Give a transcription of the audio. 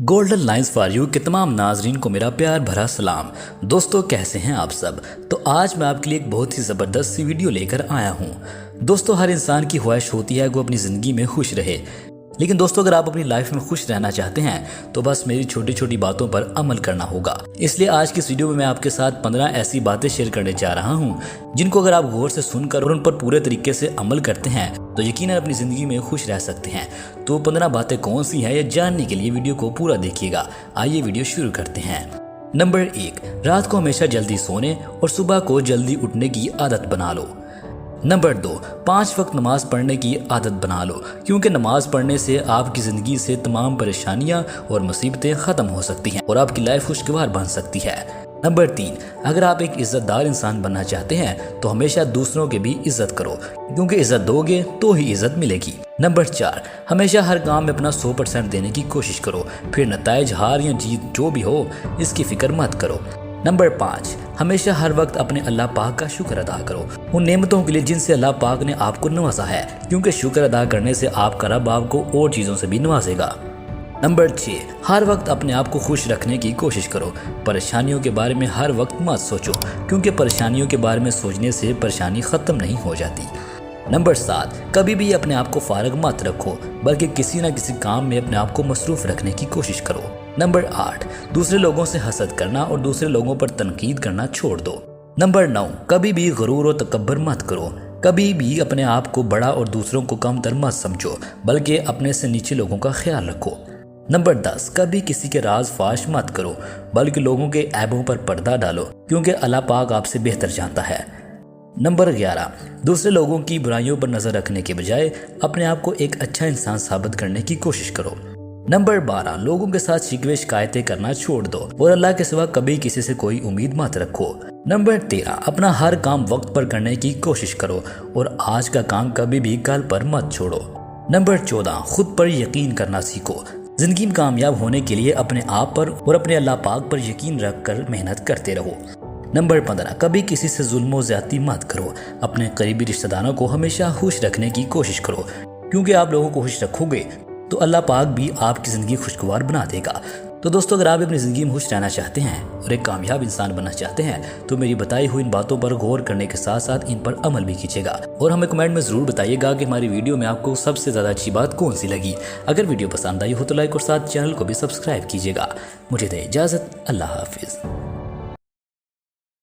Golden lines for you के तमाम नाजरीन को मेरा प्यार भरा सलाम। दोस्तों कैसे हैं आप सब। तो आज मैं आपके लिए एक बहुत ही ज़बरदस्त सी वीडियो लेकर आया हूँ। दोस्तों हर इंसान की ख्वाहिश होती है कि वो अपनी ज़िंदगी में खुश रहे, लेकिन दोस्तों अगर आप अपनी लाइफ में खुश रहना चाहते हैं तो बस मेरी छोटी छोटी बातों पर अमल करना होगा। इसलिए आज की इस वीडियो में मैं आपके साथ 15 ऐसी बातें शेयर करने जा रहा हूं जिनको अगर आप गौर से सुनकर और उन पर पूरे तरीके से अमल करते हैं तो यकीनन अपनी जिंदगी में खुश रह सकते हैं। तो 15 बातें कौन सी हैं ये जानने के लिए वीडियो को पूरा देखिएगा। आइए वीडियो शुरू करते हैं। नंबर 1, रात को हमेशा जल्दी सोने और सुबह को जल्दी उठने की आदत बना लो। नंबर 2, 5 वक्त नमाज पढ़ने की आदत बना लो, क्योंकि नमाज पढ़ने से आपकी ज़िंदगी से तमाम परेशानियां और मुसीबतें ख़त्म हो सकती हैं और आपकी लाइफ खुशगवार बन सकती है। नंबर 3, अगर आप एक इज़्ज़तदार इंसान बनना चाहते हैं तो हमेशा दूसरों की भी इज़्ज़त करो, क्योंकि इज़्ज़त दोगे तो ही इज़्ज़त मिलेगी। नंबर 4, हमेशा हर काम में अपना 100% देने की कोशिश करो, फिर नताइज हार या जीत जो भी हो इसकी फ़िक्र मत करो। नंबर 5, हमेशा हर वक्त अपने अल्लाह पाक का शुक्र अदा करो उन नेमतों के लिए जिनसे अल्लाह पाक ने आपको नवाजा है, क्योंकि शुक्र अदा करने से आपका रब आपको और चीज़ों से भी नवाजेगा। नंबर 6, हर वक्त अपने आप को खुश रखने की कोशिश करो। परेशानियों के बारे में हर वक्त मत सोचो, क्योंकि परेशानियों के बारे में सोचने से परेशानी ख़त्म नहीं हो जाती। नंबर 7, कभी भी अपने आप को फारग मत रखो, बल्कि किसी न किसी काम में अपने आप को मसरूफ़ रखने की कोशिश करो। नंबर 8, दूसरे लोगों से हसद करना और दूसरे लोगों पर तनकीद करना छोड़ दो। नंबर 9, कभी भी गुरूर और तकब्बर मत करो। कभी भी अपने आप को बड़ा और दूसरों को कमतर मत समझो, बल्कि अपने से नीचे लोगों का ख्याल रखो। नंबर 10, कभी किसी के राज फाश मत करो, बल्कि लोगों के ऐबों पर पर्दा डालो, क्योंकि अल्लाह पाक आपसे बेहतर जानता है। नंबर 11, दूसरे लोगों की बुराइयों पर नज़र रखने के बजाय अपने आप को एक अच्छा इंसान साबित करने की कोशिश करो। नंबर 12, लोगों के साथ शिकवे शिकायतें करना छोड़ दो और अल्लाह के सिवा कभी किसी से कोई उम्मीद मत रखो। नंबर 13, अपना हर काम वक्त पर करने की कोशिश करो और आज का काम कभी भी कल पर मत छोड़ो। नंबर 14, खुद पर यकीन करना सीखो। जिंदगी में कामयाब होने के लिए अपने आप पर और अपने अल्लाह पाक पर यकीन रखकर मेहनत करते रहो। नंबर 15, कभी किसी से जुल्म व ज्यादती मत करो। अपने करीबी रिश्तेदारों को हमेशा खुश रखने की कोशिश करो, क्योंकि आप लोगों को खुश रखोगे तो अल्लाह पाक भी आपकी ज़िंदगी खुशगवार बना देगा। तो दोस्तों अगर आप अपनी ज़िंदगी में खुश रहना चाहते हैं और एक कामयाब इंसान बनना चाहते हैं तो मेरी बताई हुई इन बातों पर गौर करने के साथ साथ इन पर अमल भी कीजिएगा और हमें कमेंट में ज़रूर बताइएगा कि हमारी वीडियो में आपको सबसे ज़्यादा अच्छी बात कौन सी लगी। अगर वीडियो पसंद आई हो तो लाइक और साथ चैनल को भी सब्सक्राइब कीजिएगा। मुझे दे इजाज़त। अल्लाह हाफिज़।